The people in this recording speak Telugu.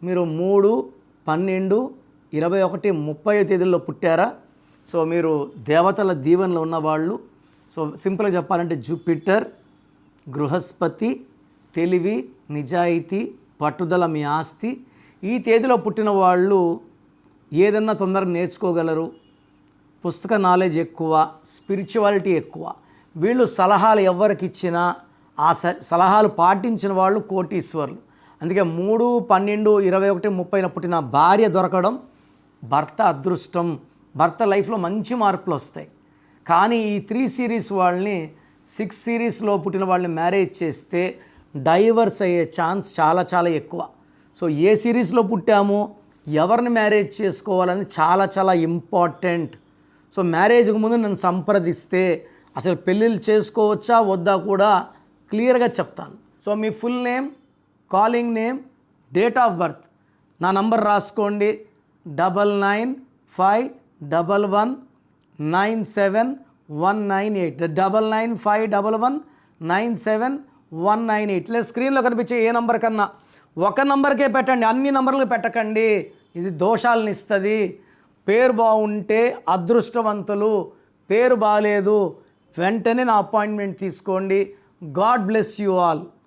మీరు 3, 12, 21, 30 తేదీల్లో పుట్టారా? సో మీరు దేవతల దీవెనలో ఉన్నవాళ్ళు. సో సింపుల్గా చెప్పాలంటే జూపిటర్, బృహస్పతి, తెలివి, నిజాయితీ, పట్టుదల మీ ఆస్తి. ఈ తేదీలో పుట్టిన వాళ్ళు ఏదన్నా తొందరగా నేర్చుకోగలరు, పుస్తక నాలెడ్జ్ ఎక్కువ, స్పిరిచువాలిటీ ఎక్కువ. వీళ్ళు సలహాలు ఎవరికి ఇచ్చినా ఆ సలహాలు పాటించిన వాళ్ళు కోటీశ్వర్లు. అందుకే 3, 12, 21, 30 పుట్టిన భార్య దొరకడం భర్త అదృష్టం. భర్త లైఫ్లో మంచి మార్పులు వస్తాయి. కానీ ఈ 3 సిరీస్ వాళ్ళని 6 సిరీస్లో పుట్టిన వాళ్ళని మ్యారేజ్ చేస్తే డైవర్స్ అయ్యే ఛాన్స్ చాలా చాలా ఎక్కువ. సో ఏ సిరీస్లో పుట్టామో ఎవరిని మ్యారేజ్ చేసుకోవాలని చాలా చాలా ఇంపార్టెంట్. సో మ్యారేజ్కి ముందు నన్ను సంప్రదిస్తే అసలు పెళ్ళిళ్ళు చేసుకోవచ్చా వద్దా కూడా క్లియర్గా చెప్తాను. So me full name, calling name, date of birth, నా నంబర్ రాసుకోండి 9951197198 9951197198. లేదా స్క్రీన్లో కనిపించే ఏ నంబర్ కన్నా ఒక నంబర్కే పెట్టండి, అన్ని నంబర్లకు పెట్టకండి. ఇది దోషాలను ఇస్తుంది. పేరు బాగుంటే అదృష్టవంతులు, పేరు బాగాలేదు వెంటనే నా అపాయింట్మెంట్ తీసుకోండి. God bless you all.